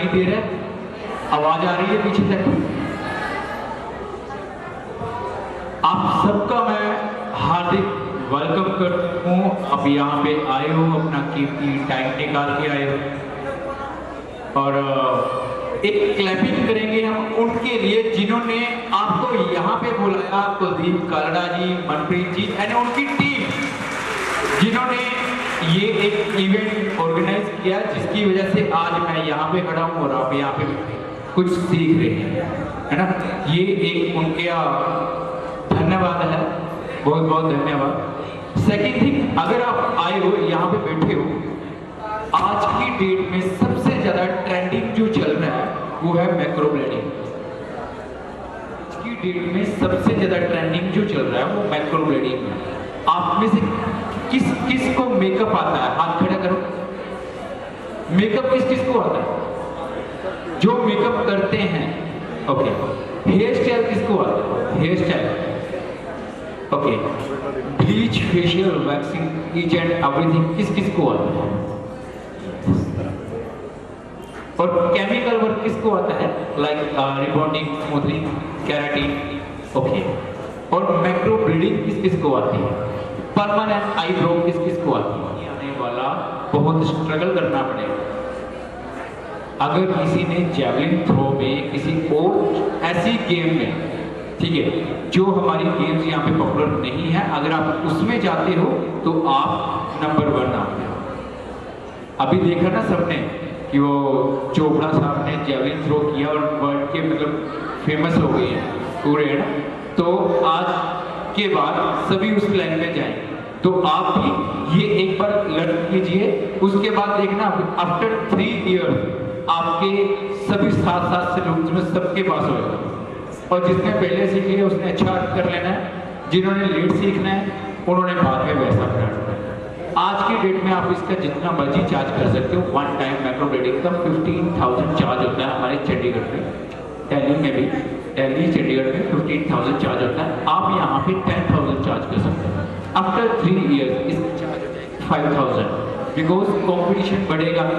सुनाई दे रहा है? आवाज आ रही है पीछे तक? आप सबका मैं हार्दिक वेलकम करता हूँ। अब यहाँ पे आए हो, अपना कीमती टाइम निकाल के आए हो, और एक क्लैपिंग करेंगे हम उनके लिए जिन्होंने आपको यहाँ पे बुलाया। कुलदीप कालड़ा जी, मनप्रीत जी एंड उनकी टीम, जिन्होंने ये एक इवेंट ऑर्गेनाइज किया, जिसकी वजह से आज मैं यहाँ पे खड़ा हूँ और आप यहाँ पे कुछ सीख रहे हैं, है ना। ये एक उनके धन्यवाद है, बहुत बहुत धन्यवाद। सेकेंड थिंग, अगर आप आए हो यहाँ पे बैठे हो, आज की डेट में सबसे ज्यादा ट्रेंडिंग जो चल रहा है वो है मैक्रो ब्लेडिंग। आज की डेट में सबसे ज्यादा ट्रेंडिंग जो चल रहा है वो मैक्रो ब्लेडिंग है। आप में से किस किस को मेकअप आता है? हाथ खड़ा करो। मेकअप किस किस को आता है? जो मेकअप करते हैं, ओके। हेयर स्टाइल किसको आता है? Hair style, okay. Bleach, facial, waxing, each and everything किस किस को आता है? और केमिकल वर्क किसको आता है? Like rebonding, smoothening, keratin, okay. और मैक्रो ब्लीडिंग किस किस को आती है? परमानेंट आईब्रो किस किस को आती है? आने वाला बहुत स्ट्रगल करना पड़ेगा। अगर किसी ने जेवलिन थ्रो में, किसी और ऐसी गेम में, ठीक है, जो हमारी गेम्स यहाँ पे पॉपुलर नहीं है, अगर आप उसमें जाते हो तो आप नंबर 1 आते हो। अभी देखा ना सबने कि वो चोपड़ा साहब ने जेवलिन थ्रो किया और वर्ल्ड के मतलब फेमस हो गए हैं पूरे, है ना। तो आज के बाद सभी उस लाइन में जाएंगे, तो आप भी ये एक बार लर्न कीजिए। उसके बाद देखना आफ्टर 3 ईयर्स आपके सभी साथ से लोग में सबके पास होगा, और जिसने पहले सीख लिया उसने अच्छा कर लेना है, जिन्होंने लेट सीखना है उन्होंने बाद में वैसा करना है। आज की डेट में आप इसका जितना मर्जी चार्ज कर सकते हो। 1 टाइम मैक्रो ब्लेडिंग का 15,000 चार्ज होता है हमारे चंडीगढ़ में, दिल्ली में भी, दिल्ली चंडीगढ़ में 15,000 चार्ज होता है। आप यहाँ पे 10,000 चार्ज कर सकते हैं। आफ्टर 3 ईयर्स इसका चार्ज हो जाएगा 5,000, बिकॉज कॉम्पिटिशन बढ़ेगा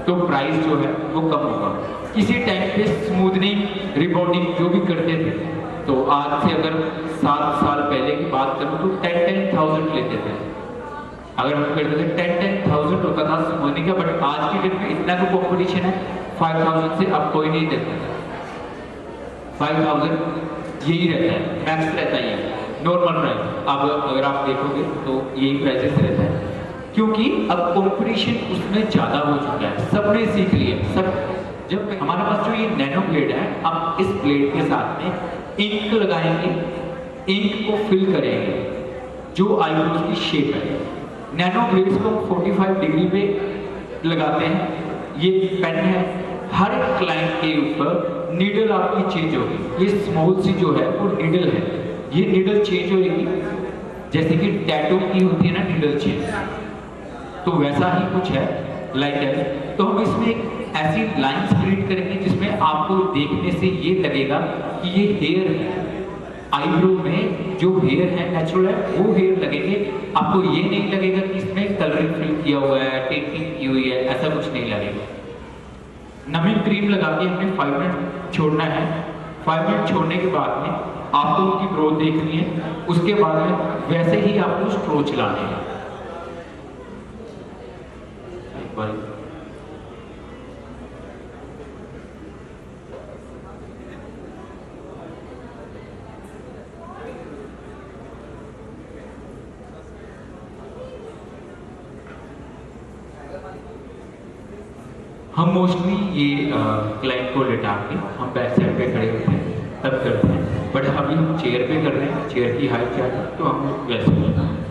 तो प्राइस जो है वो कम होगा। किसी टाइम पे स्मूथनिंग, रिबॉन्डिंग जो भी करते थे, तो आज से अगर 7 साल पहले की बात करूँ तो 10,000 लेते थे। अगर हम करते थे 10,000 होता था स्मूथनिंग का, बट आज की डेट में इतना को कॉम्पिटिशन है, 5,000 से अब कोई नहीं देता। 5,000 यही रहता है, मैक्स रहता है, ये नॉर्मल प्राइस। अब अगर आप देखोगे तो यही प्राइसेस रहता है, क्योंकि अब कंपटीशन उसमें ज्यादा हो चुका है, सबने सीख लिया। सब जब हमारे पास जो ये नैनो ब्लेड है, अब इस ब्लेड के साथ में इंक लगाएंगे, इंक को फिल करेंगे जो आईब्रोज की शेप है। नैनो ब्लेड्स को 45 डिग्री पे लगाते हैं। ये पेन है, हर क्लाइंट के ऊपर नीडल आपकी चेंज होगी। ये स्मॉल सी जो है वो नीडल है, ये नीडल चेंज होगी, जैसे कि टैटू की होती है ना नीडल चेंज, तो वैसा ही कुछ है लाइक दैट। तो हम इसमें एक ऐसी लाइंस क्रिएट करेंगे जिसमें आपको देखने से ये लगेगा कि ये हेयर है। आईब्रो में जो हेयर है नेचुरल है, वो हेयर लगेंगे। आपको ये नहीं लगेगा कि इसमें कलरिंग फिल किया हुआ है, टेंटिंग की हुई है, ऐसा कुछ नहीं लगेगा। नमी क्रीम लगा के हमने 5 मिनट छोड़ना है। 5 मिनट छोड़ने के बाद में आपको उनकी ग्रोथ देखनी है। उसके बाद में वैसे ही आपको स्ट्रो चलाने हैं। हम मोस्टली ये क्लाइंट को लेटा के हम बैक साइड पे खड़े होते हैं तब करते हैं, बट अभी हम चेयर पे कर रहे हैं। चेयर की हाइट क्या है तो हम वैसे करते हैं।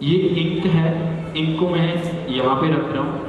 ये इंक है, इंक को मैं यहाँ पे रख रहा हूँ।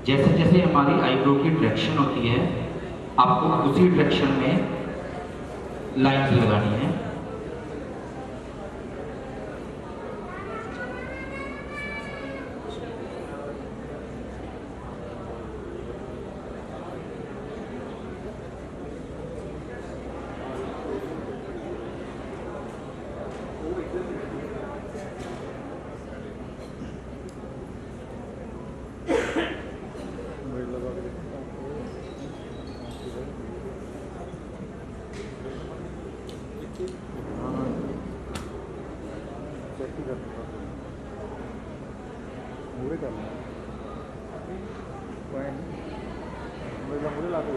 जैसे जैसे हमारी आईब्रो की डायरेक्शन होती है, आपको उसी डायरेक्शन में लाइंस लगानी है। मुझे करना मुझे ला के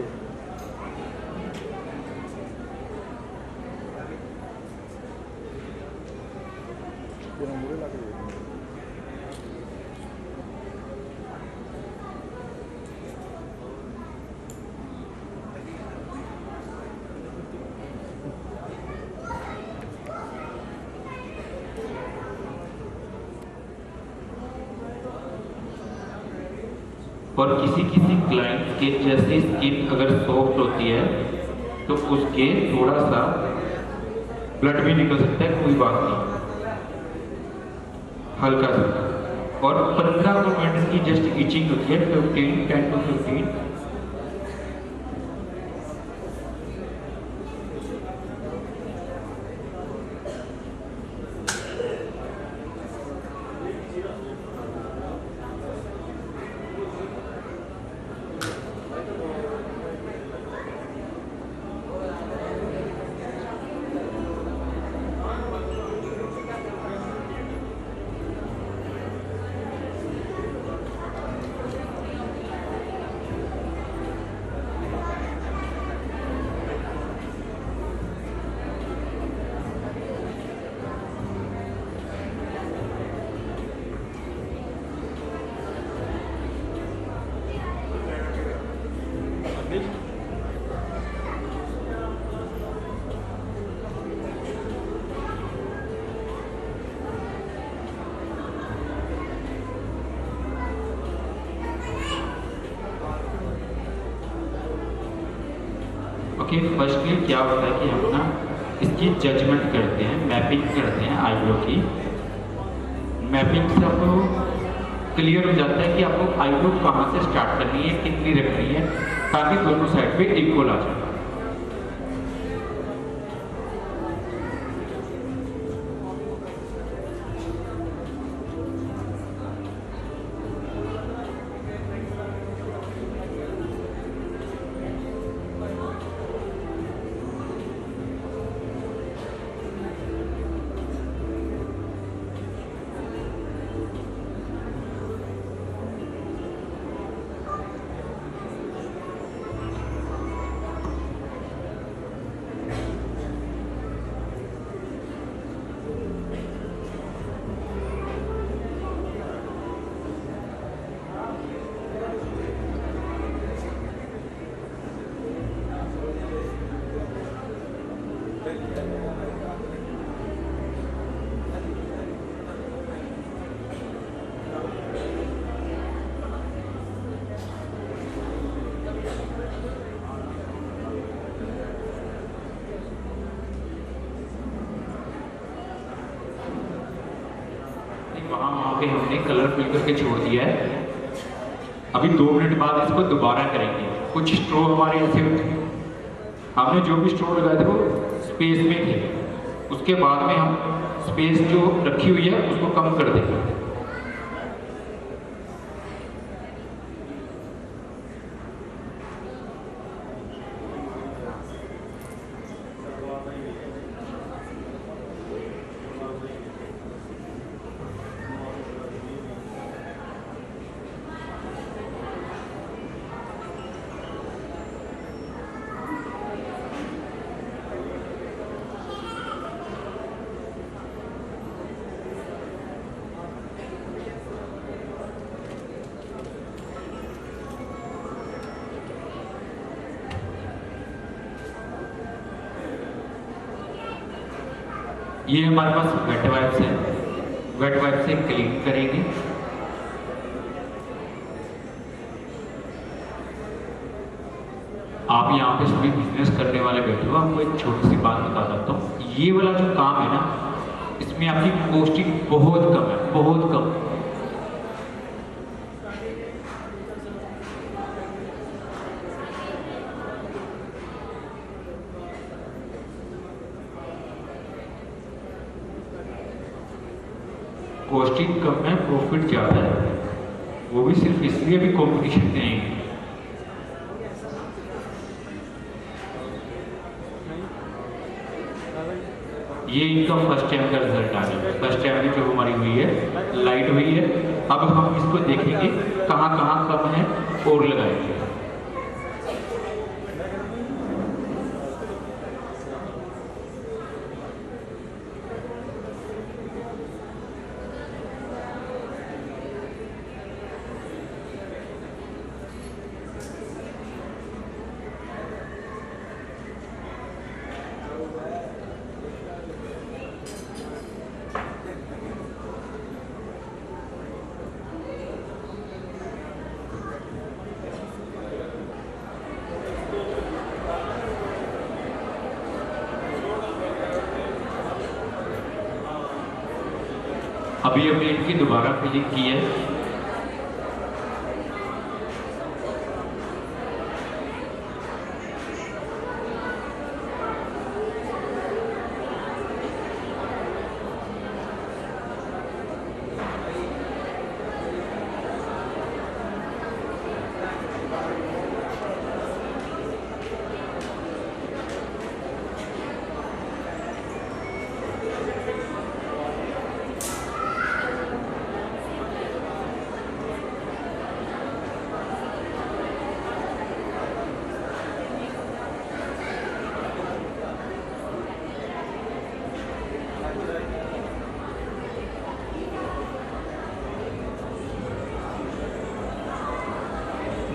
मुझे ला के और किसी किसी क्लाइंट के जैसे स्किन अगर सॉफ्ट होती है तो उसके थोड़ा सा ब्लड भी निकल सकता है, कोई बात नहीं, हल्का सा। और 15 मिनट की जस्ट इचिंग होती है, 10 to 15। ओके, फर्स्टली क्या होता है कि हम ना इसकी जजमेंट करते हैं, मैपिंग करते हैं आईब्रो की। मैपिंग से आपको क्लियर हो जाता है कि आपको आईब्रो कहाँ से स्टार्ट करनी है, कितनी रखनी है, ताकि दोनों साइड पे इक्वल आ जाए। वहाँ पे हमने कलर फिल करके छोड़ दिया है। अभी 2 मिनट बाद इसको दोबारा करेंगे। कुछ स्ट्रो हमारे ऐसे हमने जो भी स्ट्रो लगाए थे वो स्पेस में थे, उसके बाद में हम स्पेस जो रखी हुई है उसको कम कर देंगे। ये हमारे पास वेट वाइप्स है, वेट वाइप से क्लीन करेंगे। आप यहाँ पे सभी बिजनेस करने वाले बैठे हो, आपको एक छोटी सी बात बता सकता हूँ। ये वाला जो काम है ना, इसमें आपकी कॉस्टिंग बहुत कम है, बहुत कम। कॉस्टिंग कम है, प्रॉफिट ज़्यादा है, वो भी सिर्फ इसलिए भी कंपटीशन नहीं है। ये इनका फर्स्ट टाइम का रिजल्ट आ गया। फर्स्ट टाइम की जो हमारी हुई है, लाइट हुई है। अब हम इसको देखेंगे कहाँ कहाँ कम है और लगाएंगे। अभी हमने इनकी दोबारा फिलिंग की है।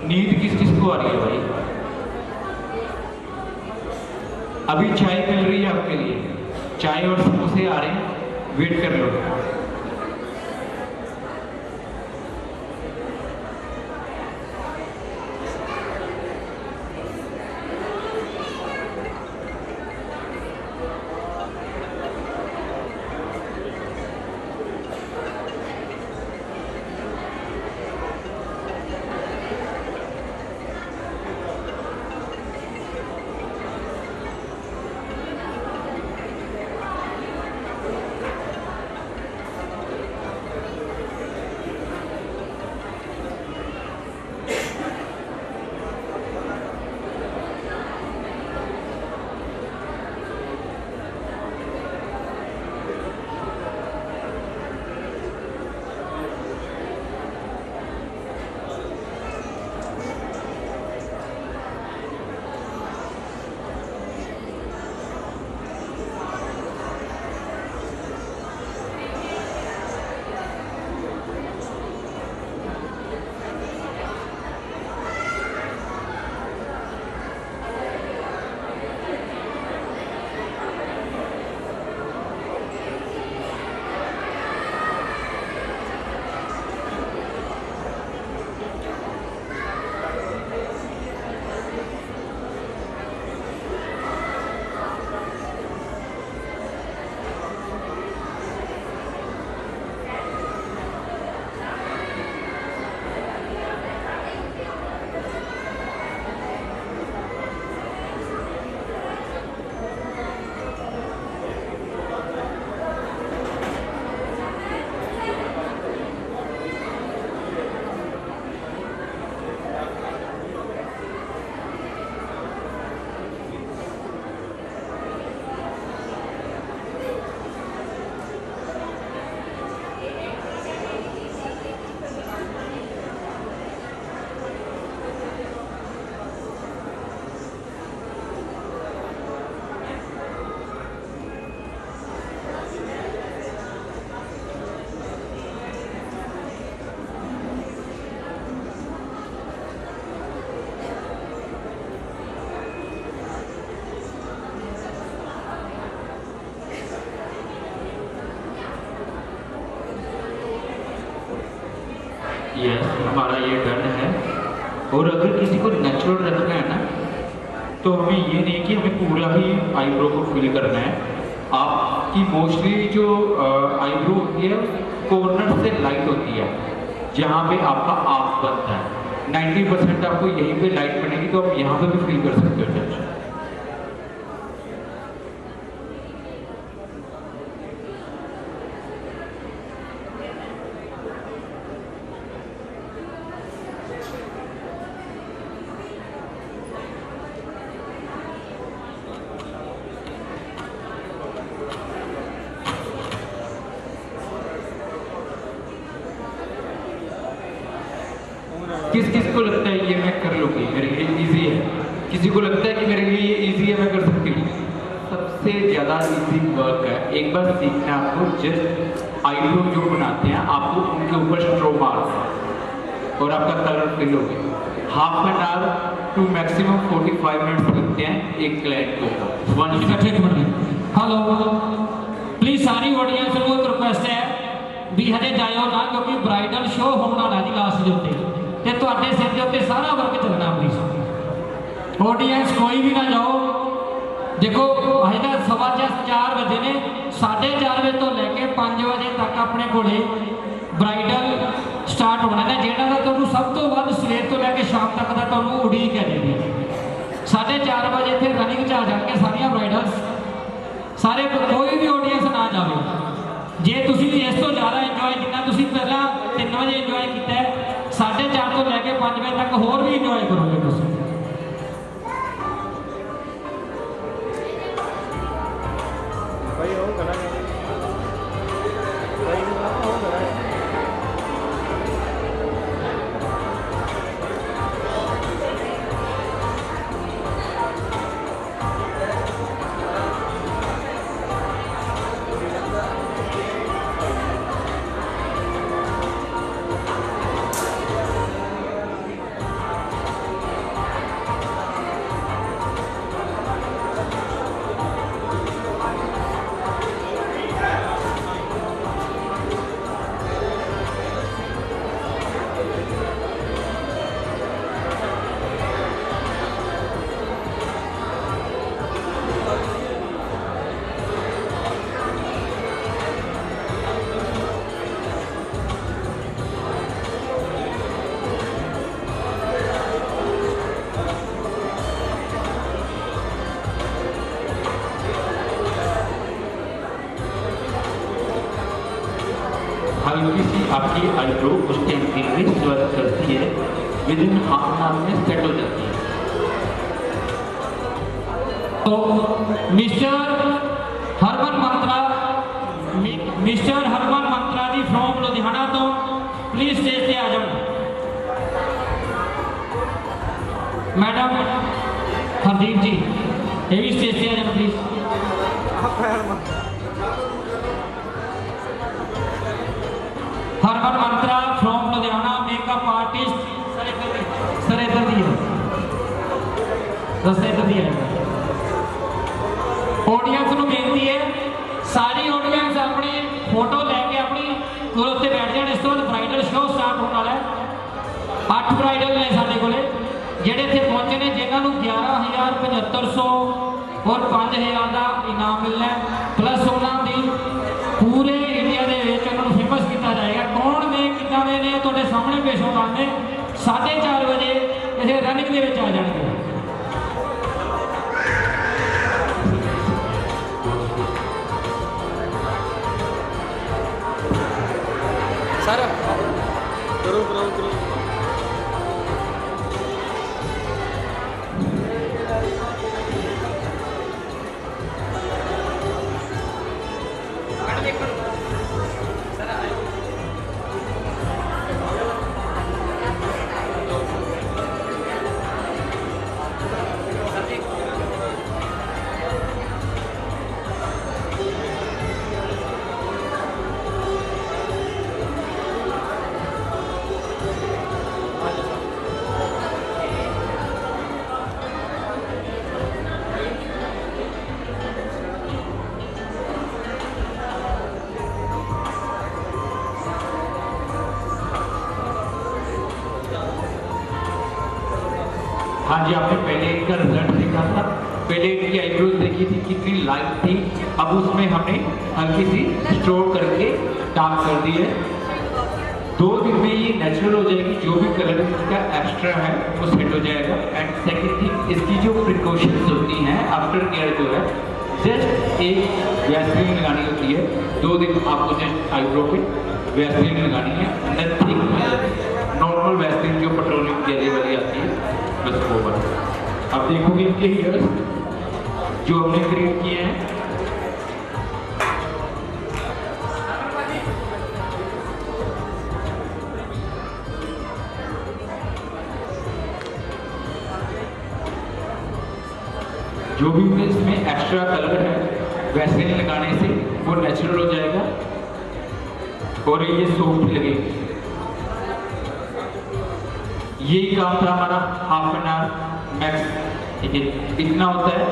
नींद किस किस को आ रही है भाई? अभी चाय मिल रही है आपके लिए, चाय और समोसे आ रहे हैं, वेट कर लो। यस, हमारा ये डन है। और अगर किसी को नेचुरल रखना है ना, तो हमें ये नहीं कि हमें पूरा ही आईब्रो को फिल करना है। आपकी मोस्टली जो आईब्रो होती है कॉर्नर से लाइट होती है, जहाँ पे आपका आँख बनता है 90% आपको यहीं पे लाइट बनेगी, तो आप यहाँ पे भी फिल कर सकते हो जज। किस किस को लगता है ये मैं कर लूँगी, मेरे लिए इजी है? किसी को लगता है कि मेरे लिए ये इजी है, मैं कर सकती हूँ? सबसे ज़्यादा इजी वर्क है, एक बार सीखना है आपको। जस्ट आईब्रो जो बनाते हैं आपको उनके ऊपर स्ट्रो मारना है और आपका कलर फिल हो गया। Half an hour to maximum 45 minutes लगते हैं एक क्लाइंट के ऊपर। हेलो प्लीज सारी ऑडियंस ਨੂੰ ਇੱਕ ਰਿਕੁਐਸਟ ਹੈ ਵੀ ਹਜੇ ਜਾਇਓ ਨਾ, ਕਿਉਂਕਿ ਬ੍ਰਾਈਡਲ ਸ਼ੋ ਹੋਣ ਵਾਲਾ ਜੀ ਲਾਸਟ ਦੇ ਉੱਤੇ, ਤੇ ਤੁਹਾਡੇ ਸਿਰ ਦੇ ਉੱਤੇ ਸਾਰਾ ਵਰਕ ਚੱਲਣਾ। ਪਲੀਜ਼ ਆਡੀਅנס ਕੋਈ ਵੀ ਨਾ ਜਾਓ। ਦੇਖੋ ਹਜੇ ਤਾਂ 4:15 ਵਜੇ ਨੇ, 4:30 ਵਜੇ ਤੋਂ ਲੈ ਕੇ 5 ਵਜੇ ਤੱਕ ਆਪਣੇ ਕੋਲੇ ਬ੍ਰਾਈਡਲ ਸਟਾਰਟ ਹੋਣਾ ਹੈ, ਜਿਹੜਾ ਦਾ ਤੁਹਾਨੂੰ ਸਭ ਤੋਂ ਵੱਧ ਸਵੇਰ ਤੋਂ ਲੈ ਕੇ ਸ਼ਾਮ ਤੱਕ ਦਾ ਤੁਹਾਨੂੰ ਉਡੀਕ ਹੈ ਜੀ। 4:30 ਵਜੇ ਇੱਥੇ ਰਨਿੰਗ 'ਚ ਆ ਜਾਣਗੇ ਸਾਰੀਆਂ ਬ੍ਰਾਈਡਲਸ। ਸਾਰੇ ਕੋਈ ਵੀ ਆਡੀਅנס ਨਾ ਜਾਵੇ। ਜੇ ਤੁਸੀਂ ਇਸ ਤੋਂ ਜ਼ਿਆਦਾ ਇੰਜੋਏ ਜਿੰਨਾ ਤੁਸੀਂ ਪਹਿਲਾਂ 3 ਵਜੇ ਇੰਜੋਏ ਕੀਤਾ ਹੈ, 4:30 ਤੋਂ ਲੈ ਕੇ 5 ਵਜੇ ਤੱਕ ਹੋਰ ਵੀ ਇੰਜੋਏ ਕਰੋਗੇ ਤੁਸੀਂ। भाई और करा है भाई और करा है हल्की सी आपकी आईब्रो उस टाइम इंक्रीज वर्क करती है, within half an hour में सेट हो जाती है। तो मिस्टर हरमन मंत्रा जी फ्रॉम लुधियाना तो प्लीज स्टेज पे आ जाओ। मैडम हरदीप जी ये भी स्टेज पे आ जाओ please. Harman Mantra from Ludhiana, makeup artist. Sir इधर दी है, इधर दी है। ऑडियंस ਨੂੰ ਬੇਨਤੀ ਹੈ, ਸਾਰੀ ਆਡੀਅנס ਆਪਣੀ ਫੋਟੋ ਲੈ ਕੇ ਆਪਣੀ ਕੋਲ ਉੱਤੇ ਬੈਠ ਜਾਣ। ਇਸ ਤੋਂ ਬਾਅਦ ਬ੍ਰਾਈਡਲ ਸ਼ੋਅ ਸਟਾਰਟ ਹੋਣ ਵਾਲਾ ਹੈ। 8 ਬ੍ਰਾਈਡਲ ਨੇ ਸਾਡੇ ਕੋਲੇ ਜਿਹੜੇ ਇੱਥੇ ਪਹੁੰਚੇ ਨੇ, ਜਿਨ੍ਹਾਂ ਨੂੰ 11,7500 ਔਰ 5000 ਦਾ ਇਨਾਮ ਮਿਲਣਾ ਹੈ, ਪਲੱਸ ਉਹਨਾਂ ਦੀ ਪੂਰੇ ਇੰਡੀਆ ਦੇ ਵਿੱਚ ਉਹਨਾਂ ਨੂੰ ਫੇਮਸ ਕੀਤਾ ਜਾਏਗਾ। ਕੌਣ ਨੇ ਕਿੱਦਾਂ ਦੇ ਨੇ ਤੁਹਾਡੇ ਸਾਹਮਣੇ ਪੇਸ਼ ਹੋਣ ਵਾਲੇ ਨੇ। 4:30 ਵਜੇ ਇਹ ਰਨਿੰਗ ਦੇ ਵਿੱਚ ਆ ਜਾਣਗੇ। सर करो करो करो हाँ जी, आपने पहले इनका रिजल्ट देखा। सीखा था। पहले इनकी आईब्रोज देखी थी कितनी लाइट थी, अब उसमें हमने हल्की सी स्ट्रोक करके डार्क कर दी है। 2 दिन में ये नेचुरल हो जाएगी, जो भी कलर इसका एक्स्ट्रा है वो सेट हो जाएगा। एंड सेकंड थिंग, इसकी जो प्रिकॉशंस होती हैं आफ्टर केयर जो है, जस्ट एक वैसलीन लगानी होती है। 2 दिन आपको जस्ट आईब्रो पे वैसलीन लगानी है, नथिंग, नॉर्मल वैसलीन जो पेट्रोलियम जेली वाली आती है, बस वो बस। आप देखोगे इनके हेयर्स जो हमने क्रिएट किए हैं, जो भी इसमें एक्स्ट्रा कलर है वैसलीन लगाने से वो नेचुरल हो जाएगा और ये सॉफ्ट लगेगी। यही काम था हमारा, हाफ एन आवर मैक्स, ठीक है, इतना होता है।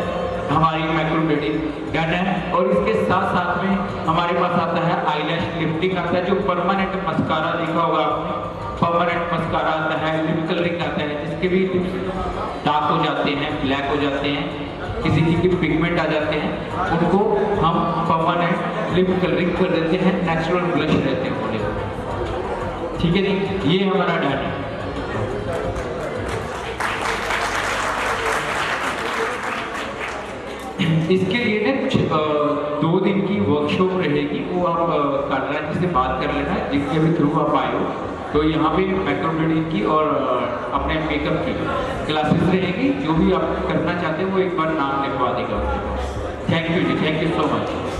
हमारी माइक्रो ब्लेडिंग डन है और इसके साथ साथ में हमारे पास आता है आईलैश लिफ्टिंग आता है, जो परमानेंट मस्कारा देखा होगा आपने, परमानेंट मस्कारा आता है, लिप कलरिंग आता है, जिसके भी लिप्स डार्क हो जाते हैं, ब्लैक हो जाते हैं, किसी की पिगमेंट आ जाते हैं, उनको हम परमानेंट लिप कलरिंग कर देते हैं, नेचुरल ब्लश रहते हैं बोले, ठीक है जी। ये हमारा डन है। इसके लिए ना कुछ 2 दिन की वर्कशॉप रहेगी, वो आप काटराज जी से बात कर लेना, जिसके भी थ्रू आप आए हो। तो यहाँ पे माइक्रोब्लेडिंग की और अपने मेकअप की क्लासेस रहेगी, जो भी आप करना चाहते हो वो एक बार नाम लिखवा देगा। Thank you ji, thank you so much.